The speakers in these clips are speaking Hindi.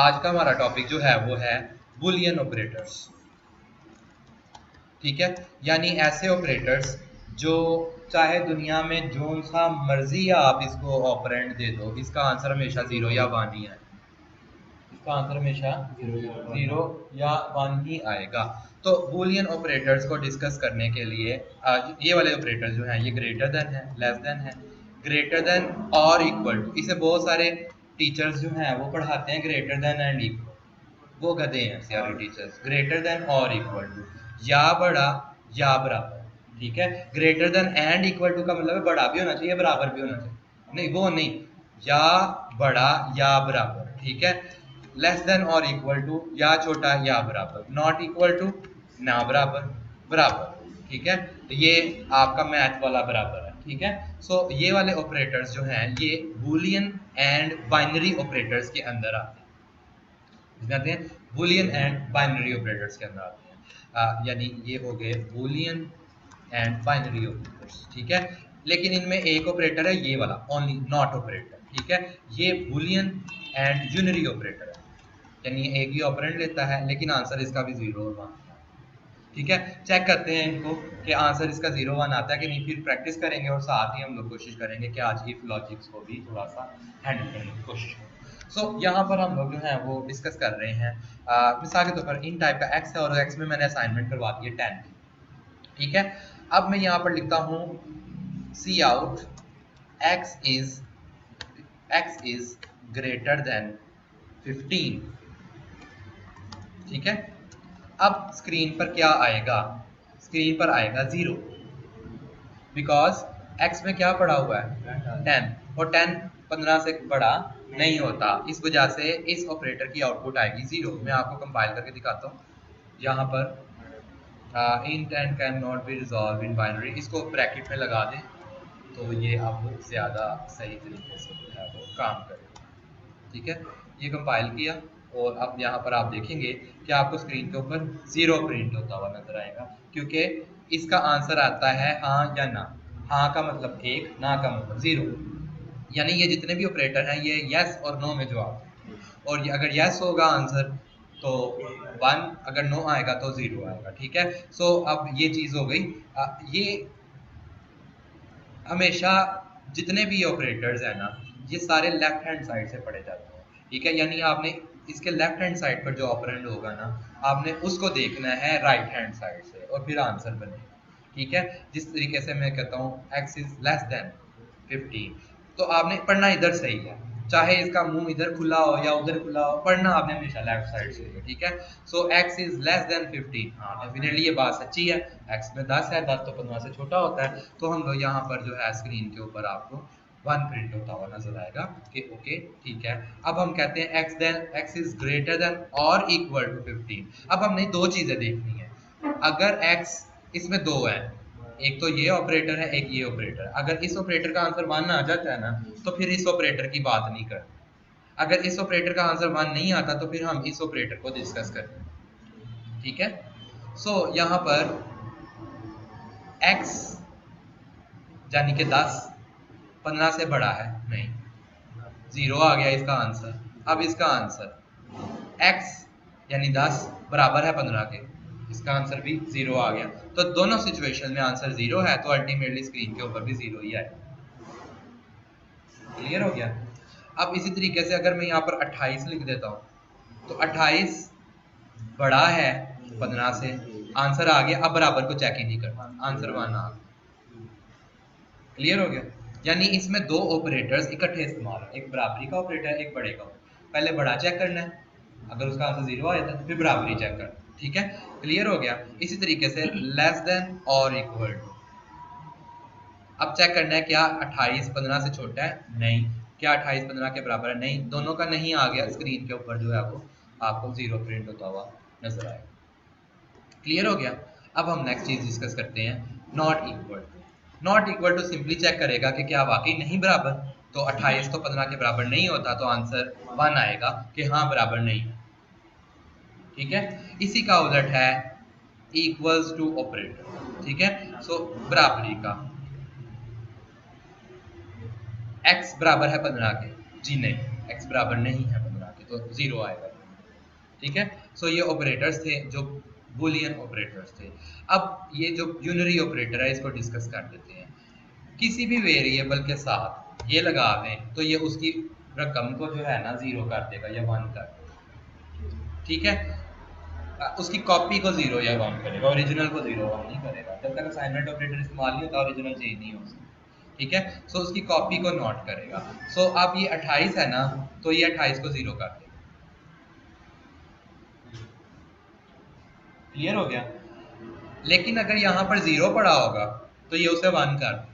आज का हमारा टॉपिक जो है वो है बुलियन ऑपरेटर्स। ठीक है, यानी ऐसे ऑपरेटर्स जो चाहे दुनिया में जो सा मर्जी आप इसको ऑपरेंड दे दो, इसका आंसर हमेशा 0 या 1 ही है। इसका आंसर हमेशा 0 या 1 ही आएगा। तो बुलियन ऑपरेटर्स को डिस्कस करने के लिए ये वाले ऑपरेटर जो हैं ये ग्रेटर देन है, लेस देन है, ग्रेटर देन और इक्वल टू। इसे बहुत सारे टीचर्स जो हैं वो पढ़ाते हैं ग्रेटर देन एंड इक्वल, वो गधे हैं सारे टीचर्स। ग्रेटर देन और इक्वल टू, या बड़ा या बराबर। ठीक है, greater than and equal to का मतलब है बड़ा भी होना चाहिए बराबर भी होना चाहिए, नहीं वो नहीं, या बड़ा या बराबर। ठीक है, लेस देन और इक्वल टू या छोटा या बराबर, नॉट इक्वल टू ना बराबर बराबर। ठीक है, तो ये आपका मैथ वाला बराबर है। ठीक है, सो ये वाले ऑपरेटर्स जो हैं ये बूलियन एंड बाइनरी ऑपरेटर्स के अंदर आते हैं, बूलियन एंड बाइनरी ऑपरेटर्स के अंदर आते हैं। यानी ये हो गए बूलियन एंड बाइनरी ऑपरेटर्स। ठीक है, लेकिन इनमें एक ऑपरेटर है ये वाला ओनली नॉट ऑपरेटर। ठीक है, ये बूलियन एंड यूनरी ऑपरेटर है, यानी एक ही ऑपरेंड लेता है लेकिन आंसर इसका भी 0 और 1। ठीक है, चेक करते हैं इनको कि आंसर इसका 0 1 आता है कि नहीं, फिर प्रैक्टिस करेंगे और साथ ही हम लोग कोशिश करेंगे कि आज इफ लॉजिक्स को भी थोड़ा सा हैंडल करने की कोशिश करें। सो यहाँ पर हम लोग जो है वो डिस्कस कर रहे हैं मिसाल के तौर पर इन टाइप का एक्स है और एक्स में मैंने असाइनमेंट करवा दी है 10 की। ठीक है, अब मैं यहाँ पर लिखता हूँ cout X is greater than 15। ठीक है, अब स्क्रीन पर क्या आएगा, स्क्रीन पर आएगा 0, बिकॉज x में क्या पड़ा हुआ है 10, और 10 15 से बड़ा नहीं होता, इस वजह से इस ऑपरेटर की आउटपुट आएगी 0। मैं आपको कंपाइल करके दिखाता हूँ। यहाँ पर int and can not be resolve in binary, इसको ब्रैकेट में लगा दें तो ये अब ज़्यादा सही तरीके से जो है वो काम करेगा। ठीक है, ये कंपाइल किया और अब यहाँ पर आप देखेंगे कि आपको स्क्रीन के ऊपर 0 प्रिंट होता हुआ नजर आएगा, क्योंकि इसका आंसर आता है हाँ या ना। हाँ का मतलब 1, ना का मतलब 0, यानी ये जितने भी ऑपरेटर हैं ये यस और नो में जवाब है, और अगर यस होगा आंसर तो 1, अगर नो आएगा तो 0 आएगा। ठीक है, सो अब ये चीज़ हो गई। ये हमेशा जितने भी ऑपरेटर्स हैं ना ये सारे लेफ्ट हैंड साइड से पढ़े जाते हैं। ठीक है, यानी आपने इसके लेफ्ट हैंड साइड पर जो ऑपरेंड होगा ना आपने उसको देखना है राइट हैंड साइड से और फिर आंसर बनेगा। ठीक है, जिस तरीके से मैं कहता हूँ x इज लेस देन 15, तो आपने पढ़ना इधर सही है, चाहे इसका मुंह इधर खुला हो या उधर खुला हो, पढ़ना आपने हमेशा लेफ्ट साइड से है। ठीक है, सो x इज लेस देन 15, हाँ डेफिनेटली ये बात सच्ची है, x में 10 है, 10 तो 15 से छोटा होता है, तो हम लोग यहाँ पर जो है स्क्रीन के ऊपर आपको 1 प्रिंट होता हुआ नजर आएगा कि ओके ठीक है। अब हम कहते हैं x इज ग्रेटर देन और इक्वल टू 15। अब हमने दो चीजें देखनी है, अगर x इसमें दो है, एक तो ये ऑपरेटर है एक ये ऑपरेटर, अगर इस ऑपरेटर का आंसर 1 आ जाता है ना तो फिर इस ऑपरेटर की बात नहीं करते, अगर इस ऑपरेटर का आंसर 1 नहीं आता तो फिर हम इस ऑपरेटर को डिस्कस करते हैं। ठीक है, सो यहाँ पर x यानी कि 10 15 से बड़ा है नहीं, 0 आ गया इसका आंसर। अब इसका आंसर x यानी 10 बराबर है 15 के, इसका आंसर भी 0 आ गया, तो दोनों सिचुएशन में आंसर 0 है, तो अल्टीमेटली स्क्रीन के ऊपर भी 0 ही आएगा। क्लियर हो गया। अब इसी तरीके से अगर मैं यहाँ पर 28 लिख देता हूँ तो 28 बड़ा है 15 से, आंसर आ गया, अब बराबर को चेक ही नहीं करना, आंसर 1 आ गया। क्लियर हो गया, यानी इसमें दो ऑपरेटर्स इकट्ठे इस्तेमाल है, एक बराबरी का ऑपरेटर एक बड़े का। पहले बड़ा चेक करना है, अगर उसका आंसर 0 आ जाता है तो फिर बराबरी चेक करना। ठीक है, क्लियर हो गया। इसी तरीके से लेस देन और इक्वल टू, अब चेक करना है क्या 28 15 से छोटा है, नहीं, क्या 28 15 के बराबर है, नहीं, दोनों का नहीं आ गया, स्क्रीन के ऊपर जो है वो आपको 0 प्रिंट होता हुआ नजर आएगा। क्लियर हो गया। अब हम नेक्स्ट चीज डिस्कस करते हैं, not equal to. Not equal to simply check करेगा कि क्या वाकई नहीं बराबर, तो 28 तो 15 के बराबर नहीं होता, तो आंसर 1 आएगा कि हाँ बराबर नहीं है। ठीक है, इसी का उलट है इक्वल्स टू ऑपरेटर। ठीक है, सो बराबरी का x बराबर है 15 के, जी नहीं, x बराबर नहीं है 15 के, तो 0 आएगा। ठीक है। सो ये ऑपरेटर्स थे जो बुलियन ऑपरेटर्स थे। अब ये जो यूनरी ऑपरेटर है इसको डिस्कस कर लेते हैं। किसी भी वेरिएबल के साथ ये लगा दें तो ये उसकी रकम को जो है ना जीरो कर देगा या वन कर देगा, ठीक है। उसकी कॉपी को जीरो या वन करेगा, ओरिजिनल को जीरो वन नहीं करेगा। जब तक असाइनमेंट ऑपरेटर इस्तेमाल नहीं होता ओरिजिनल चेंज नहीं हो सकता, ठीक है। सो उसकी कॉपी को नोट करेगा। सो अब ये 28 है ना, तो ये 28 को जीरो कर देगा। क्लियर हो गया। लेकिन अगर यहाँ पर जीरो पड़ा होगा तो ये उसे वन कर देगा।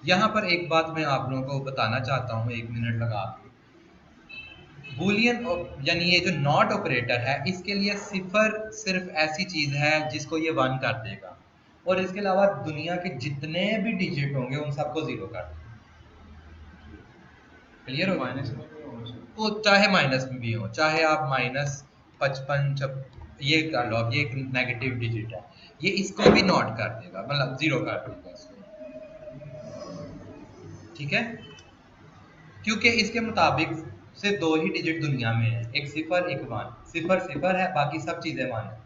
यहाँ पर एक बात मैं आप लोगों को बताना चाहता हूँ, एक मिनट लगा के। बूलियन यानी ये जो नॉट ऑपरेटर है इसके लिए सिफर सिर्फ ऐसी चीज है जिसको ये वन कर देगा, और इसके अलावा दुनिया के जितने भी डिजिट होंगे उन सबको जीरो कर देगा। क्लियर हो? माइनस में वो चाहे माइनस में भी हो, चाहे आप -55 ये कर लो, अब ये एक नेगेटिव डिजिट है, ये इसको भी नॉट कर देगा, मतलब जीरो कर देगा इसको, ठीक है। क्योंकि इसके मुताबिक सिर्फ दो ही डिजिट दुनिया में है, एक सिफर एक वन। सिफर सिफर है, बाकी सब चीजें वन है,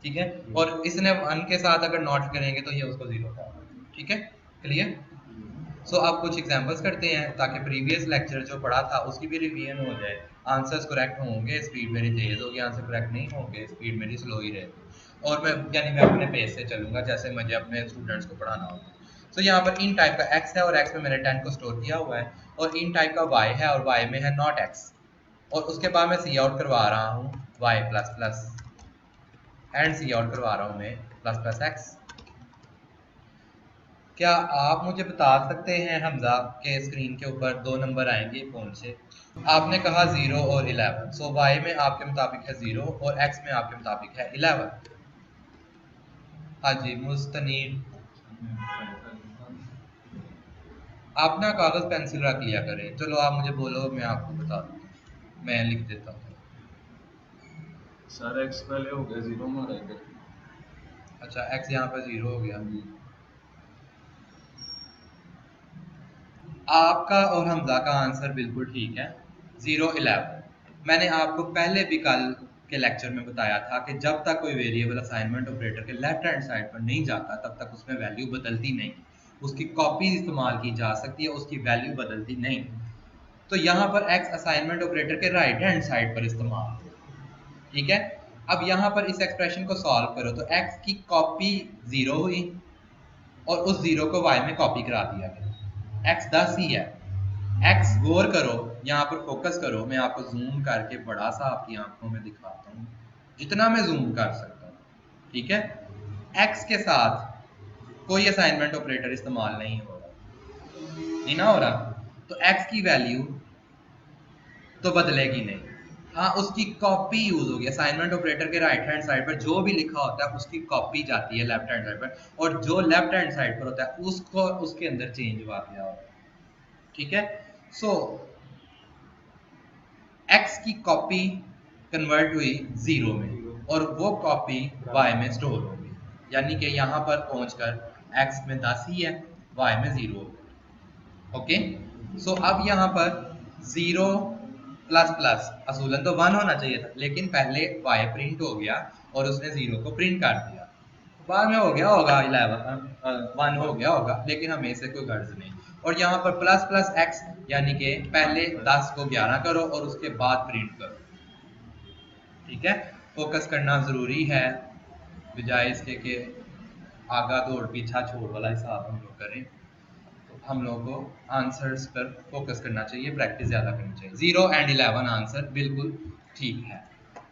ठीक है। और इसने वन के साथ अगर नॉट करेंगे तो ये उसको जीरो कर देगा, ठीक है। क्लियर। सो अब कुछ एग्जांपल्स करते हैं ताकि प्रीवियस लेक्चर जो पढ़ा था उसकी भी रिवीजन हो जाए। आंसर्स करेक्ट होंगे, स्पीड मेरी तेज होगी, आंसर करेक्ट नहीं होंगे, स्पीड मेरी स्लो ही रहेगी। और मैं अपने पेस से चलूंगा जैसे मुझे अपने स्टूडेंट्स को पढ़ाना होगा। सो यहाँ पर इन टाइप का x है और x में मैंने 10 को स्टोर किया हुआ है, और इन टाइप का y है और y में है नॉट x, और उसके बाद मैं सी आउट करवा रहा हूँ y plus plus, and C out करवा रहा हूँ मैं प्लस प्लस x। क्या आप मुझे बता सकते हैं हमजा के स्क्रीन के ऊपर दो नंबर आएंगे कौन से? आपने कहा 0 और 11। सो y में आपके मुताबिक है 0 और x में आपके मुताबिक है 11। हाँ जी मुस्तनीद, आप ना कागज पेंसिल रख लिया करें। चलो आप मुझे बोलो, मैं आपको बता दूँ, मैं लिख देता हूँ। सर x पहले हो गया 0 में रह गया। अच्छा x यहाँ पर 0 हो गया। आपका और हमजा का आंसर बिल्कुल ठीक है, 0 11। मैंने आपको पहले भी कल के लेक्चर में बताया था कि जब तक कोई वेरिएबल असाइनमेंट ऑपरेटर के लेफ्ट हैंड साइड पर नहीं जाता तब तक उसमें वैल्यू बदलती नहीं, उसकी कॉपी इस्तेमाल की जा सकती है, उसकी वैल्यू बदलती नहीं। तो यहाँ पर x असाइनमेंट ऑपरेटर के राइट हैंड साइड पर इस्तेमाल, ठीक है। अब यहाँ पर इस एक्सप्रेशन को सॉल्व करो तो x की कॉपी 0 हुई और उस 0 को y में कॉपी करा दिया गया। x 10 ही है। x गौर करो, यहाँ पर फोकस करो, मैं आपको जूम करके बड़ा सा आपकी आंखों में दिखाता हूँ जितना मैं जूम कर सकता हूँ, ठीक है। x के साथ कोई असाइनमेंट ऑपरेटर इस्तेमाल नहीं हो रहा, नहीं ना हो रहा, तो x की वैल्यू तो बदलेगी नहीं। हाँ उसकी कॉपी यूज होगी, असाइनमेंट ऑपरेटर के राइट हैंड साइड पर जो भी लिखा होता है उसकी कॉपी जाती है लेफ्ट हैंड साइड पर, और जो लेफ्ट हैंड साइड पर होता है उसको उसके अंदर चेंज हुआ गया होता है, ठीक है। सो x की कॉपी कन्वर्ट हुई 0 में और वो कॉपी y में स्टोर हो गई, यानी कि यहाँ पर पहुंचकर x में 10 ही है, y में 0 हो गई। ओके। सो अब यहाँ पर 0 प्लस प्लस असूलन तो 1 होना चाहिए था, लेकिन पहले y प्रिंट हो गया और उसने 0 को प्रिंट कर दिया, बाद में हो गया होगा 1 हो गया होगा, लेकिन हमें से कोई गर्ज नहीं। और यहाँ पर प्लस प्लस x यानी कि पहले 10 को 11 करो और उसके बाद प्रिंट करो, ठीक है। फोकस करना जरूरी है बजाय इसके कि आगा दौड़ पीछा छोड़ वाला हिसाब हम लोग करें। हम लोगों को आंसर्स पर फोकस करना चाहिए, प्रैक्टिस ज़्यादा करनी चाहिए। 0 एंड 11 आंसर बिल्कुल ठीक है।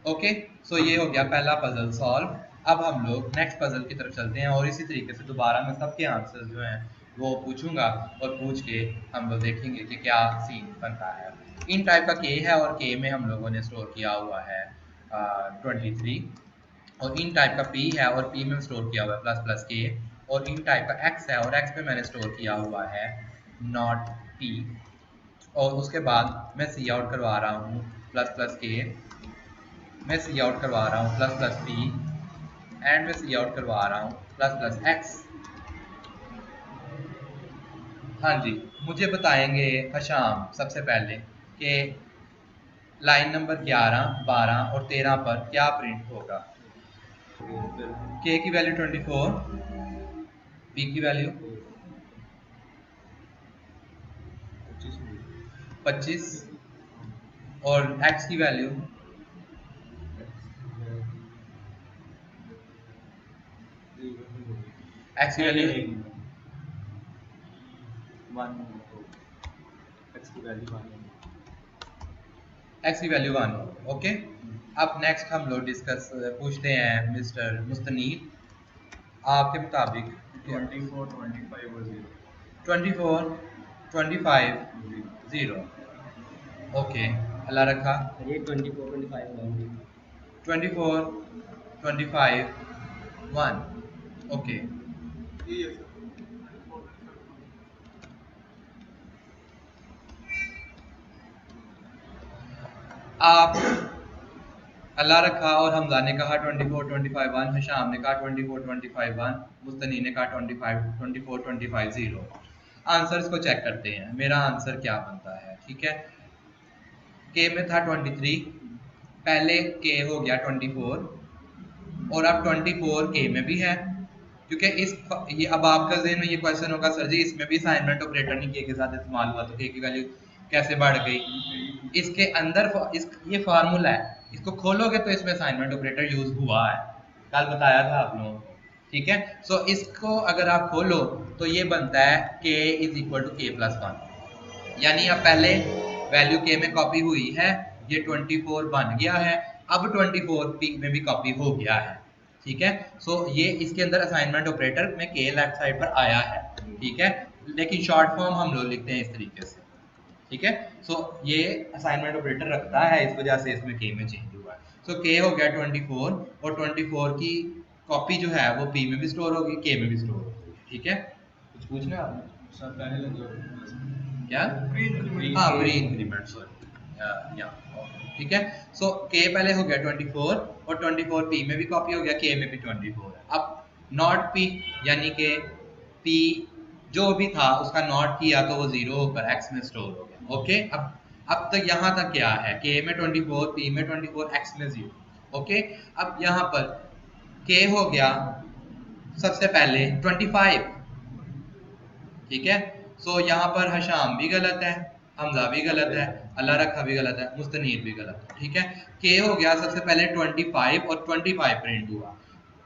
ओके। सो ये हो गया पहला पजल सॉल्व। अब हम लोग नेक्स्ट पजल की तरफ चलते हैं और इसी तरीके से दोबारा मैं सबके आंसर्स जो हैं वो पूछूंगा और पूछ के हम लोग देखेंगे कि क्या सीन बनता है। इन टाइप का के है और के में हम लोगों ने स्टोर किया हुआ है 23, और इन टाइप का पी है और पी में स्टोर किया हुआ है प्लस प्लस के, और इन टाइप का x है और x में मैंने स्टोर किया हुआ है नॉट p, और उसके बाद मैं सी आउट करवा रहा हूँ प्लस प्लस के, मैं सी आउट करवा रहा हूँ प्लस प्लस p, एंड मैं सी आउट करवा रहा हूँ प्लस प्लस x। हाँ जी मुझे बताएंगे हशाम सबसे पहले कि लाइन नंबर 11, 12 और 13 पर क्या प्रिंट होगा। के की वैल्यू 24, बी की वैल्यू 25 और एक्स की वैल्यू एक्स की वैल्यू एक्स की वैल्यू 1 हो। ओके, अब नेक्स्ट हम लोग डिस्कस पूछते हैं मिस्टर मुस्तनीर, आपके मुताबिक 24, 25 और 0। 24, 25, 0। ओके, अल्लाह रखा। ये 24, 25 1 24, 25, 1। ओके, आप अल्लाह रखा और हमजा ने कहा 24, 25, 1, हशाम ने कहा 24, 25, 1, मुस्तनी ने कहा 25, 24, 25, 0। आंसर्स को चेक करते हैं, मेरा आंसर क्या बनता है। ठीक है, के में था 23, पहले के हो गया 24 और अब 24 के में भी है, क्योंकि ये अब आपका ज़हन में ये क्वेश्चन होगा सर जी इसमें भी असाइनमेंट ऑपरेटर नहीं के साथ इस्तेमाल हुआ तो के की वैल्यू कैसे बढ़ गई। इसके अंदर ये फार्मूला है, इसको खोलोगे तो इसमें असाइनमेंट ऑपरेटर यूज हुआ है, कल बताया था आप लोगों को। ठीक है, सो इसको अगर आप खोलो तो ये बनता है k is equal to k plus 1, यानी अब पहले वैल्यू k में कॉपी हुई है, ये 24 बन गया है, अब 24 p में भी कॉपी हो गया है। ठीक है, सो ये इसके अंदर असाइनमेंट ऑपरेटर में k लेफ्ट साइड पर आया है। ठीक है, लेकिन शॉर्ट फॉर्म हम लोग लिखते हैं इस तरीके से। ठीक है, सो ये असाइनमेंट ऑपरेटर रखता है, इस वजह से इसमें k में चेंज हुआ है। सो k हो गया 24 और 24 की कॉपी जो है वो p में भी स्टोर होगी, k में भी स्टोर होगी। ठीक है, कुछ पूछना है आपने? सब पहले लगे क्या? हाँ, प्री इंक्रीमेंट, सॉरी या। ठीक है, सो k पहले हो गया 24 और 24 p में भी कॉपी हो गया, k में भी 24 है। अब नॉट p यानी कि p जो भी था उसका नॉट किया तो वो 0 होकर x में स्टोर हो गया। ओके, अब तक यहाँ तक क्या है, k में 24, p में 24, x में 0। ओके, अब यहाँ पर k हो गया सबसे पहले 25। ठीक है, सो यहाँ पर हशाम भी गलत है, हमजा भी गलत है, अल्लाह रखा भी गलत है, मुस्तनीर भी गलत है। ठीक है, k हो गया सबसे पहले 25 और 25 प्रिंट हुआ,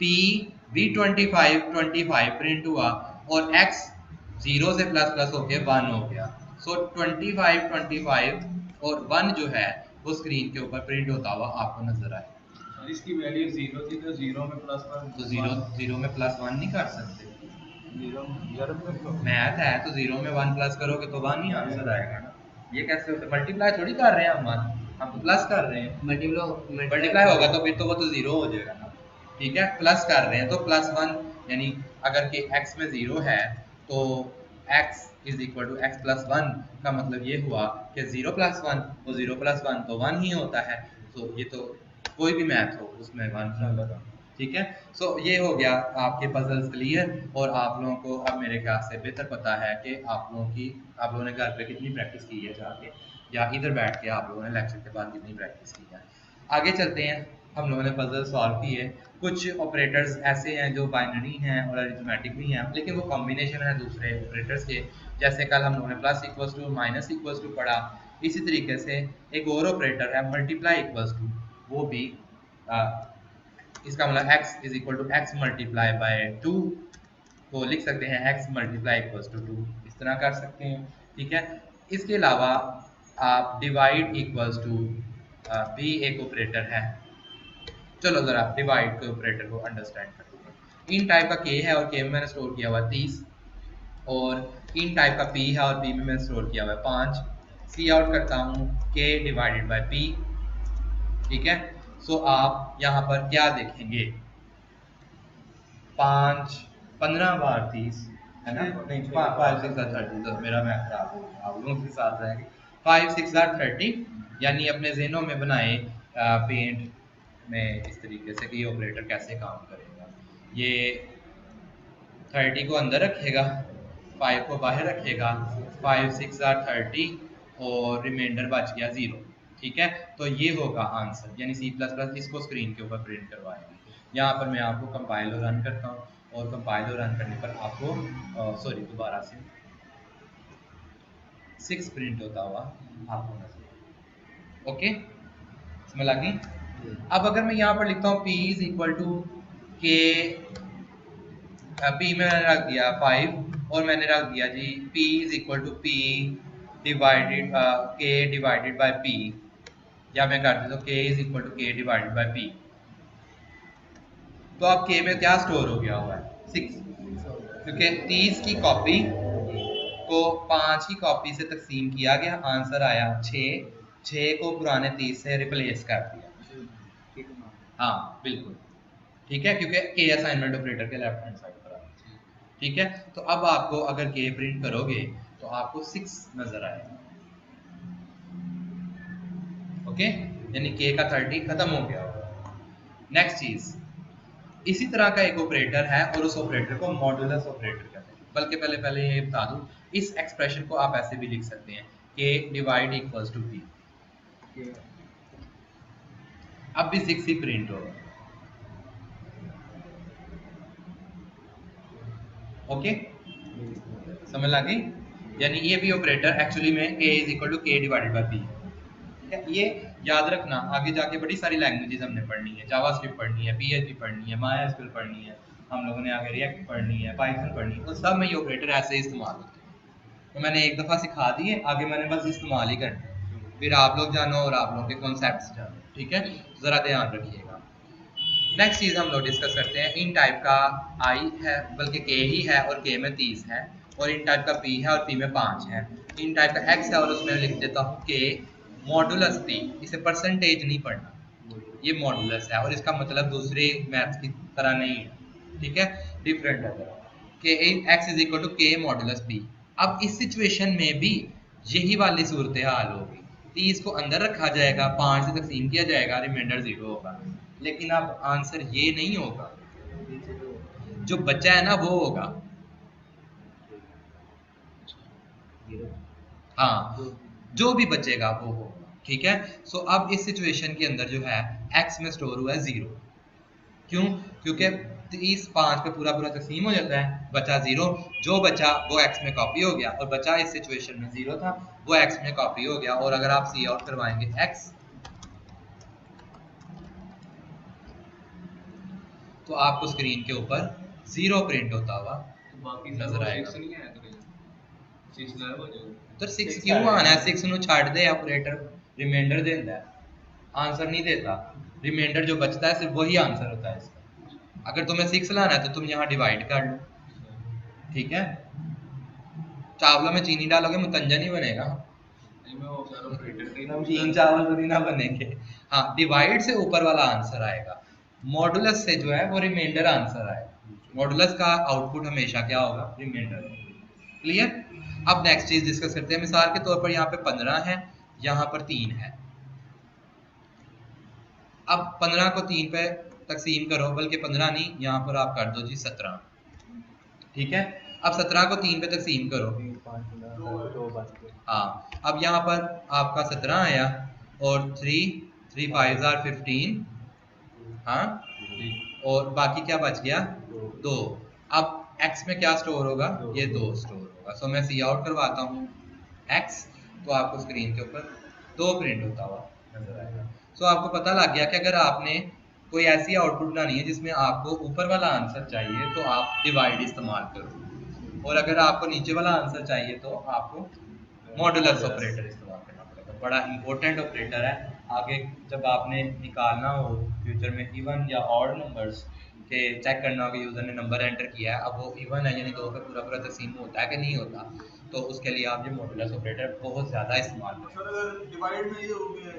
p भी 25 प्रिंट हुआ और x 0 से प्लस प्लस होके 1 हो गया। सो 25 और 1 जो है वो स्क्रीन के ऊपर प्रिंट होता हुआ आपको नजर आए। इसकी वैल्यू 0 थी तो 0 में प्लस 1 तो 0 में प्लस 1 नहीं कर सकते, 0 मैथ है तो 0 में 1 प्लस करोगे तो 1 ही आंसर आएगा ना। ये कैसे होता है, मल्टीप्लाई थोड़ी कर रहे हैं हम तो प्लस कर रहे हैं। मल्टीप्लाई होगा तो फिर तो वो तो 0 हो जाएगा ना। ठीक है, प्लस कर रहे हैं तो प्लस 1, यानी अगर कि x में 0 है तो x is equal to x plus 1 का मतलब ये हुआ कि 0 प्लस 1 तो 0 प्लस 1 तो 1 ही होता है। तो ये तो कोई भी मैथ हो उसमें 1 होगा। ठीक है, सो ये हो गया आपके पजल्स क्लियर और आप लोगों को अब मेरे ख्याल से बेहतर पता है कि आप लोगों ने घर पे कितनी प्रैक्टिस की है जाके, या इधर बैठ के आप लोगों ने लेक्चर के बाद कितनी प्रैक्टिस की है। आगे चलते हैं, हम लोगों ने पजल सॉल्व की है। कुछ ऑपरेटर्स ऐसे हैं जो बाइनरी हैं और अरिथमेटिक भी हैं, लेकिन वो कॉम्बिनेशन है दूसरे ऑपरेटर्स के, जैसे कल हम लोगों ने plus equals to minus equals to पढ़ा। इसी तरीके से एक और ऑपरेटर है मल्टीप्लाई इक्वल्स टू, वो भी इसका मतलब x is equal to x multiply by 2 को लिख सकते हैं x मल्टीप्लाई इक्वल्स टू 2, इस तरह कर सकते हैं। ठीक है, इसके अलावा आप डिवाइड इक्वल्स टू भी एक ऑपरेटर है। चलो जरा डिवाइड के ऑपरेटर को अंडरस्टैंड करते हैं। इन टाइप का k है और k में मैंने स्टोर किया हुआ 30 और इन टाइप का p है और p में मैंने स्टोर किया हुआ 5। सी आउट करता हूँ k डिवाइडेड बाय p। ठीक है, सो आप यहाँ पर क्या देखेंगे, 5 15 बार 30 है ना, नहीं 5 6 30, तो मेरा मैथ खराब हो गया, आप लोगों के साथ रहेंगे। 5 6 30, यानी अपने ज़हनों में बनाए पेंट में इस तरीके से कि ये ऑपरेटर कैसे काम करेगा। ये 30 को अंदर रखेगा, 5 को बाहर रखेगा, 5 6 30 और रिमाइंडर बच गया 0। ठीक है, तो ये होगा आंसर, यानी C++ इसको स्क्रीन के ऊपर प्रिंट करवाएंगे। यहाँ पर मैं आपको कंपाइल और रन करता हूँ, और कंपाइल और रन करने पर आपको सॉरी दोबारा से 6 प्रिंट होता हुआ आपको नजर। ओके, समझ लगी? अब अगर मैं यहाँ पर लिखता हूँ P इज इक्वल टू के, P में मैंने रख दिया 5 और मैंने रख दिया जी P is equal to P divided K divided by P, या मैं कर देता हूँ K is equal to K divided by P। तो अब K में क्या स्टोर हो गया हुआ है 6, क्योंकि 30 की कॉपी को 5 की कॉपी से तकसीम किया गया, आंसर आया 6 को पुराने 30 से रिप्लेस कर दिया। हाँ बिल्कुल ठीक है, क्योंकि के असाइनमेंट ऑपरेटर के लेफ्ट हैंड साइड पर आता है। ठीक है, तो अब आपको अगर के प्रिंट करोगे तो आपको 6 नजर आएगा। ओके, यानी के का 30 खत्म हो गया होगा। नेक्स्ट चीज, इसी तरह का एक ऑपरेटर है और उस ऑपरेटर को मॉडुलस ऑपरेटर कहते हैं। बल्कि पहले ये बता दूं, इस एक्सप्रेशन को आप ऐसे भी लिख सकते हैं के डिवाइड इक्वल्स टू पी। अब भी 6 ही प्रिंट होगा। ओके, समझ लगी? यानी ये भी ऑपरेटर एक्चुअली में a इज इक्वल टू के डिवाइडेड बाय p। ठीक है, ये याद रखना, आगे जाके बड़ी सारी लैंग्वेजेस हमने पढ़नी है, जावास्क्रिप्ट पढ़नी है, PHP पढ़नी है, MySQL पढ़नी है, हम लोगों ने आगे रिएक्ट पढ़नी है, पाइथन पढ़नी है, तो सब में ये ऑपरेटर ऐसे इस्तेमाल होते हैं। तो मैंने एक दफ़ा सिखा दिए, आगे मैंने बस इस्तेमाल ही करना है, फिर आप लोग जानो और आप लोग के कॉन्सेप्ट्स जानो। ठीक है, ज़रा ध्यान रखिएगा। नेक्स्ट चीज़ हम लोग डिस्कस करते हैं, इन टाइप का आई है, बल्कि के ही है और के में 30 है, और इन टाइप का पी है और पी में 5 है। इन टाइप का एक्स है और उसमें लिख देता हूँ के मॉडुलस पी। इसे परसेंटेज नहीं पढ़ना, ये मॉडुलस है और इसका मतलब दूसरे मैथ्स की तरह नहीं है। ठीक है, डिफरेंट है के एक्स इज इक्वल टू के मॉडुलस पी। अब इस सिचुएशन में भी यही वाली सूरत हाल होगी, 30 को अंदर रखा जाएगा, 5 से तकसीम किया जाएगा, रिमाइंडर 0 होगा। लेकिन अब आंसर ये नहीं होगा, जो बच्चा है ना वो होगा। हाँ, जो भी बचेगा वो होगा। ठीक है, सो अब इस सिचुएशन के अंदर जो है x में स्टोर हुआ है 0। क्यों? क्योंकि 30 5 पे पूरा पूरा तकसीम हो जाता है, बचा 0, जो बचा वो x में कॉपी हो गया, और बचा इस सिचुएशन में 0 था, वो x में कॉपी हो गया। और अगर आप सी आउट करवाएंगे x, तो आपको स्क्रीन के ऊपर 0 प्रिंट होता हुआ बाकी नजर आएगा। 6 नहीं आया तो 6 गायब हो जाएगा। तो 6 क्यों आना है? 6 ਨੂੰ ਛੱਡ दे, ऑपरेटर रिमाइंडर देता है, आंसर नहीं देता। रिमाइंडर जो बचता है सिर्फ वही आंसर होता है इसका। अगर तुम्हें 6 लाना है तो तुम यहाँ डिवाइड कर लो। ठीक है, चावलों में चीनी डालोगे मुतंजा नहीं बनेगा, नमकीन चावल तो नहीं ना बनेंगे। हाँ, डिवाइड से ऊपर वाला आंसर आएगा, मॉडुलस से जो है वो रिमाइंडर आंसर आएगा। मॉडुलस का आउटपुट हमेशा क्या होगा? रिमाइंडर। क्लियर? अब नेक्स्ट चीज डिस्कस करते हैं। मिसाल के तौर पर यहाँ पे 15 है, यहाँ पर 3 है। अब 15 को 3 पे तकसीम करो, बल्कि 15 नहीं, यहाँ पर आप कर दो जी 17। ठीक है, अब 17 को 3 पे तकसीम करो। हाँ, अब यहाँ पर आपका 17 आया और 3 5 आर 15। हाँ, और बाकी क्या बच गया? 2। अब x में क्या स्टोर होगा? ये 2 स्टोर होगा। सो मैं सी आउट करवाता हूँ x, तो आपको स्क्रीन के ऊपर 2 प्रिंट होता हुआ नजर आएगा। सो आपको पता लग गया कि अगर आपने कोई ऐसी आउटपुट बनानी है जिसमें आपको ऊपर वाला आंसर चाहिए तो आप डिवाइड इस्तेमाल करो, और अगर आपको नीचे वाला आंसर चाहिए तो आपको मॉडुलस ऑपरेटर इस्तेमाल करना पड़ेगा। बड़ा इंपॉर्टेंट ऑपरेटर है। आगे जब आपने निकालना हो फ्यूचर में इवन या ऑड नंबर्स के, चेक करना हो कि यूजर ने नंबर एंटर किया है, अब वो इवन है यानी 2 पे पूरा पूरा तकसीम होता है कि नहीं होता, तो उसके लिए आप ये मॉडुलस ऑपरेटर बहुत ज़्यादा इस्तेमाल करें। सर अगर डिवाइड में ये हो गया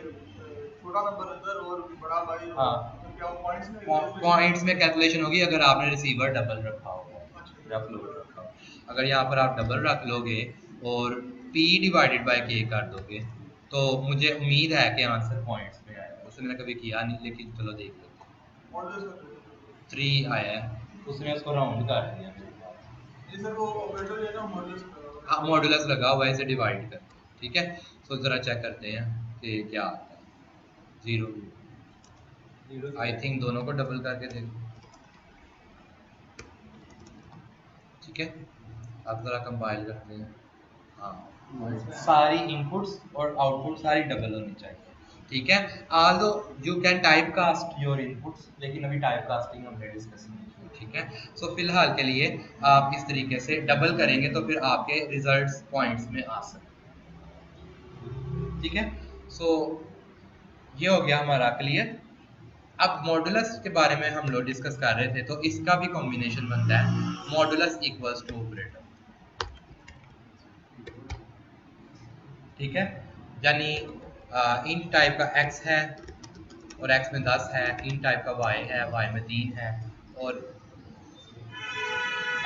छोटा नंबर अंदर और बड़ा बाहर, हाँ, तो क्या वो पॉइंट्स में पॉइंट्स में कैलकुलेशन होगी अगर आपने रिसीवर डबल रखा होगा या फ्लोट रखा हो। अगर यहाँ पर आप डबल रख लोगे और p डिवाइडेड बाय k कर दोगे तो मुझे उम्मीद है कि आंसर पॉइंट्स में आएगा। उसने मैंने कभी किया नहीं, लेकिन चलो देख लेते हैं। मॉडुलस 3 आया है, उसने उसको राउंड कर दिया। ये सर वो ऑपरेटर है ना मॉडुलस। हाँ, मॉडुलस लगा हुआ है, इसे डिवाइड कर। ठीक है। सो जरा चेक करते हैं कि क्या आता है। 0 आई थिंक दोनों को डबल करके देखो, ठीक है। अब जरा कंपाइल करते हैं। हाँ, सारी इनपुट्स और आउटपुट सारी डबल होनी चाहिए, ठीक है। Although you can type cast your inputs, लेकिन अभी टाइप कास्टिंग हमने डिस्कस नहीं की, ठीक है। सो फिलहाल के लिए आप इस तरीके से डबल करेंगे तो फिर आपके रिजल्ट्स पॉइंट्स में आ सकते हैं, ठीक है। सो ये हो गया हमारा क्लियर। अब मॉडुलस के बारे में हम लोग डिस्कस कर रहे थे, तो इसका भी कॉम्बिनेशन बनता है मॉडुलस इक्वल्स टू ऑपरेटर, ठीक है। यानी इन टाइप का x है और x में 10 है, इन टाइप का y है, y में 3 है, और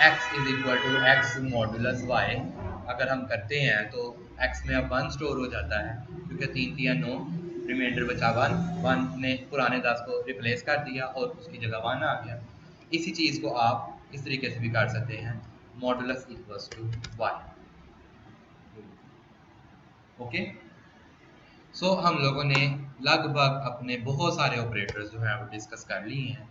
x is equal to x modulus y अगर हम करते हैं तो x में अब 1 स्टोर हो जाता है, क्योंकि 3 3 9, रिमाइंडर बचा 1 ने पुराने 10 को रिप्लेस कर दिया और उसकी जगह 1 आ गया। इसी चीज़ को आप इस तरीके से भी कर सकते हैं, modulus equals to y, okay. So हम लोगों ने लगभग अपने बहुत सारे ऑपरेटर्स जो हैं वो डिस्कस कर लिए हैं।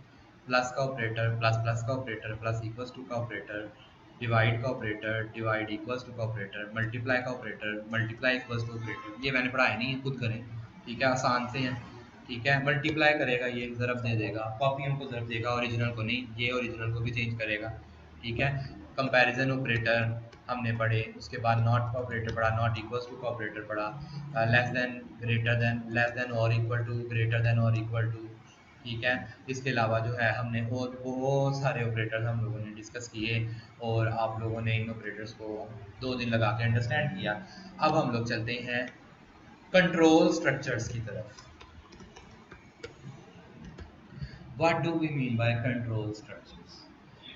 प्लस का ऑपरेटर, प्लस प्लस का ऑपरेटर, प्लस इक्वल्स टू का ऑपरेटर, डिवाइड का ऑपरेटर, डिवाइड इक्वल्स टू का ऑपरेटर, मल्टीप्लाई का operator, multiply equals to operator. ये मैंने पढ़ाया नहीं है, खुद करें, ठीक है, आसान से हैं, ठीक है। मल्टीप्लाई करेगा ये ज़रब दे देगा, कॉपी हमको ज़रब देगा, ओरिजिनल को नहीं, ये ओरिजिनल को भी चेंज करेगा, ठीक है। कंपैरिजन ऑपरेटर हमने पढ़े, उसके बाद नॉट का ऑपरेटर पढ़ा, नॉट इक्वल्स टू का ऑपरेटर पढ़ा, less than, greater than, less than और इक्वल टू, ग्रेटर देन और इक्वल टू, ठीक है। इसके अलावा जो है हमने और बहुत सारे ऑपरेटर्स हम लोगों ने डिस्कस किए और आप लोगों ने इन ऑपरेटर्स को 2 दिन लगा के अंडरस्टैंड किया। अब हम लोग चलते हैं कंट्रोल स्ट्रक्चर्स की तरफ। What do we mean by control structures?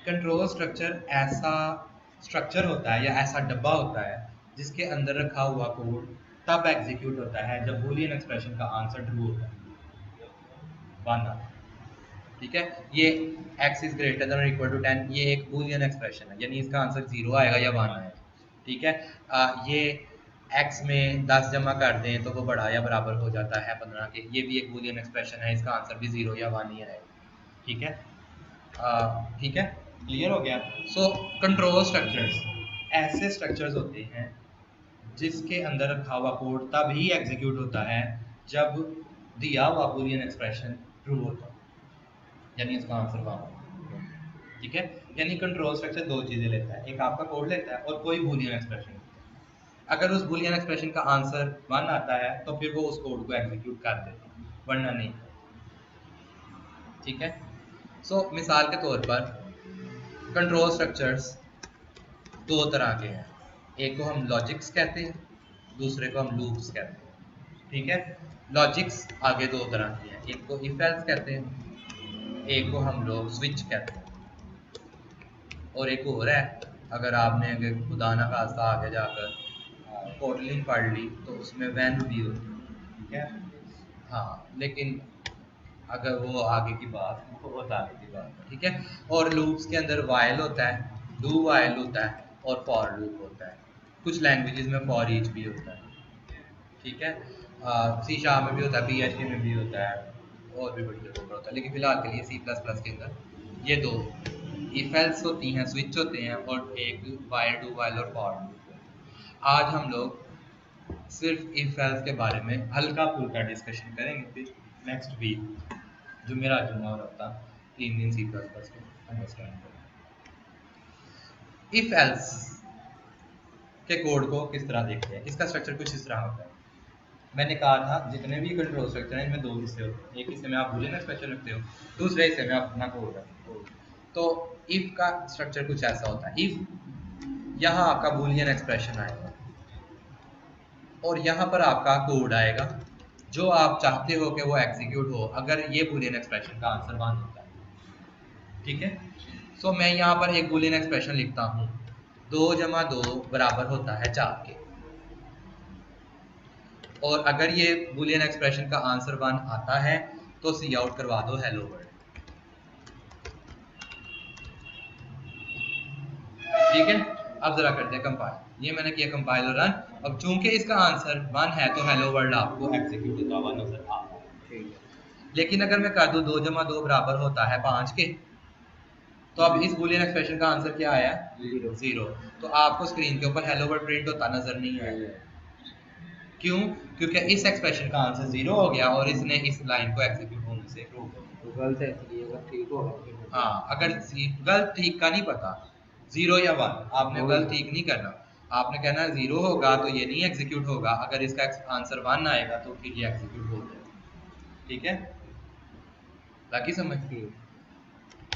Control structure ऐसा स्ट्रक्चर होता है या ऐसा डब्बा होता है जिसके अंदर रखा हुआ कोड तब एग्जीक्यूट होता है जब बूलियन एक्सप्रेशन का आंसर ट्रू होता है, 1 आता है, ठीक है। ये x इज ग्रेटर देन और इक्वल टू 10, ये एक बूलियन एक्सप्रेशन है, यानी इसका आंसर 0 आएगा या 1 आएगा, ठीक है। ये x में 10 जमा कर दें तो वो बड़ा या बराबर हो जाता है 15 के, ये भी एक बूलियन एक्सप्रेशन है, इसका आंसर भी 0 या 1 ही आएगा, ठीक है। ठीक है, क्लियर हो गया। सो कंट्रोल स्ट्रक्चर्स ऐसे स्ट्रक्चर्स होते हैं जिसके अंदर रखा हुआ कोड तभी एग्जीक्यूट होता है जब दिया हुआ बूलियन एक्सप्रेशन ट्रू होता है, यानी इसका आंसर 1, ठीक है। यानी कंट्रोल स्ट्रक्चर 2 चीज़ें लेता है, एक आपका कोड लेता है और कोई बूलियन एक्सप्रेशन। अगर उस बूलियन एक्सप्रेशन का आंसर 1 आता है तो फिर वो उस कोड को एग्जीक्यूट कर देता है, वरना नहीं, ठीक है। सो मिसाल के तौर पर कंट्रोल स्ट्रक्चर्स 2 तरह के हैं, एक को हम लॉजिक्स कहते हैं, दूसरे को हम लूप्स कहते हैं, ठीक है। लॉजिक्स आगे 2 तरह के हैं, एक को इफ एल्स कहते हैं, एक को हम लोग स्विच कहते हैं, और एक और है, अगर आपने खुदा ना खास्ता आगे जाकर कोटलिन पढ़ ली तो उसमें वैन भी होती है, ठीक है। हाँ, लेकिन अगर वो आगे की बात, बहुत आगे की बात है, ठीक है। और लूप्स के अंदर वाइल होता है, डू वाइल होता है और फॉर लूप होता है, कुछ लैंग्वेजेस में फॉर ईच भी होता है, ठीक है। सी शार्प में भी होता है, PHP में भी होता है, और भी बड़ी जगहों पर होता है, लेकिन फिलहाल के लिए C++ के अंदर ये 2 इफ एल्स होती हैं, स्विच होते हैं, और एक वाइल, डू वाइल और फॉर लूप। आज हम लोग सिर्फ इफ एल्स के बारे में हल्का फुल्का डिस्कशन करेंगे, फिर नेक्स्ट वीक जो मेरा जुम्मा और हफ्ता 3 दिन C++ को अंडरस्टैंड करें। इफ एल्स के कोड को किस तरह देखते हैं, इसका स्ट्रक्चर कुछ इस तरह होता है। मैंने कहा था जितने भी कंट्रोल स्ट्रक्चर हैं इनमें 2 हिस्से होते हैं, एक हिस्से में आप बूलियन एक्सप्रेशन रखते हो, दूसरे हिस्से में आप अपना कोड रखते हो। तो इफ का स्ट्रक्चर कुछ ऐसा होता है, इफ यहाँ आपका बूलियन एक्सप्रेशन आएगा और यहाँ पर आपका कोड आएगा जो आप चाहते हो कि वो एग्जीक्यूट हो अगर ये बूलियन एक्सप्रेशन का आंसर 1 होता है, ठीक है। सो मैं यहाँ पर एक बूलियन एक्सप्रेशन लिखता हूँ, 2 जमा 2 बराबर होता है 4 के, और अगर ये बूलियन एक्सप्रेशन का आंसर 1 आता है तो सी आउट करवा दो हेलो वर्ल्ड, ठीक है। अब जरा करते हैं कंपाइल। ये मैंने किया कंपाइल और रन। अब चूंकि इसका आंसर 1 है तो हेलो वर्ल्ड आपको एग्जीक्यूट होता हुआ नजर आ रहा है। ठीक है। लेकिन अगर मैं कर दूं 2 जमा 2 बराबर होता है 5 के, तो अब इस बूलियन एक्सप्रेशन का आंसर क्या आया? 0। तो आपको स्क्रीन के ऊपर हेलो वर्ल्ड प्रिंट होता नजर नहीं आया। क्यों? क्योंकि इस एक्सप्रेशन का आंसर 0 हो गया और इसने इस लाइन को एग्जीक्यूट होने से रोक दिया। तो गलत है इसलिए अगर ठीक होगा। हाँ, अगर गलत ठीक का नहीं पता, 0 या 1 आपने गलत ठीक नहीं करना। आपने कहना 0 होगा तो ये नहीं एग्जीक्यूट होगा, अगर इसका आंसर 1 आएगा तो फिर ये एग्जीक्यूट हो जाएगा। ठीक है, बाकी समझ गए?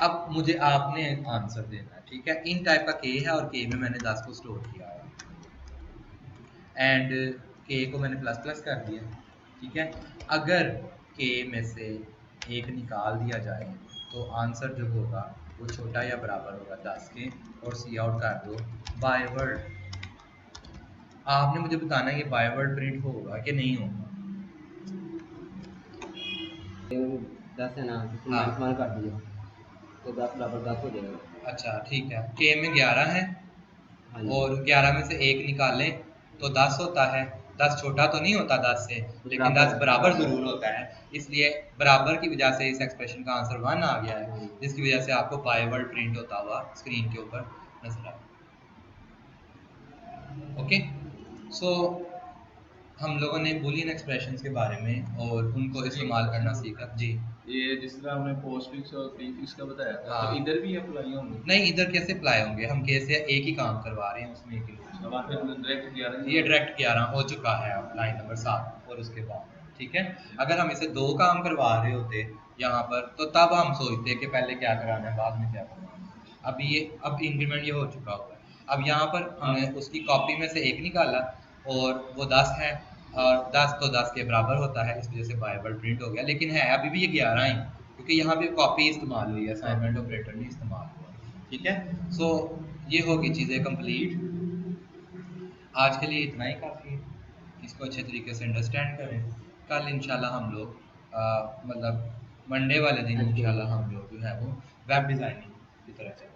अब मुझे आपने आंसर देना है। ठीक है, इन टाइप का के है और के में मैंने 10 को स्टोर किया है एंड के को मैंने प्लस प्लस कर दिया। ठीक है, अगर के में से एक निकाल दिया जाए तो आंसर जो होगा वो छोटा या बराबर होगा 10 के, और सी आउट कर दो बाय वर्ड। आपने मुझे बताना है ये बाय वर्ड प्रिंट होगा कि नहीं होगा। 10 है ना, हाँ। मान काट दिया तो 10 बराबर 10 हो जाएगा। अच्छा ठीक है, के में 11 है हाँ जी। और 11 में से एक निकालें तो 10 होता है। 10 छोटा तो नहीं होता 10 से, लेकिन 10 बराबर जरूर होता है, इसलिए बराबर की वजह से इस एक्सप्रेशन का आंसर 1 आ गया है, जिसकी वजह से आपको बाय वर्ड प्रिंट होता हुआ स्क्रीन के ऊपर नजर आ रहा है। ओके, सो हम लोगों ने बूलियन एक्सप्रेशंस के बारे में और उनको इस्तेमाल करना सीखा जी। ये जिस तरह हमने पोस्ट फिक्स और प्री फिक्स का बताया था, हाँ। तो इधर भी अप्लाई होंगे? नहीं, इधर कैसे अप्लाई होंगे, हम कैसे एक ही काम करवा रहे हैं उसमें एक ही अब आप डायरेक्ट 11 ये डायरेक्ट 11 हो चुका है अब लाइन नंबर 7 और उसके बाद। ठीक है, अगर हम इसे 2 काम करवा रहे होते यहाँ पर तो तब हम सोचते कि पहले क्या कराना है बाद में क्या कराना है। अब इंक्रीमेंट ये हो चुका हुआ है। अब यहाँ पर हमने उसकी कॉपी में से एक निकाला और वो 10 है और 10 तो 10 के बराबर होता है, इस वजह से बाय वर्ड प्रिंट हो गया, लेकिन है अभी भी ये 11 ही, क्योंकि यहाँ भी कॉपी इस्तेमाल हुई है, असाइनमेंट ऑपरेटर नहीं इस्तेमाल हुआ। ठीक है, सो ये होगी चीज़ें कंप्लीट। आज के लिए इतना ही काफ़ी है, इसको अच्छे तरीके से अंडरस्टैंड करें। कल इंशाल्लाह हम लोग मतलब मंडे वाले दिन इंशाल्लाह हम लोग जो है वो वेब डिज़ाइनिंग की तरह चलेंगे।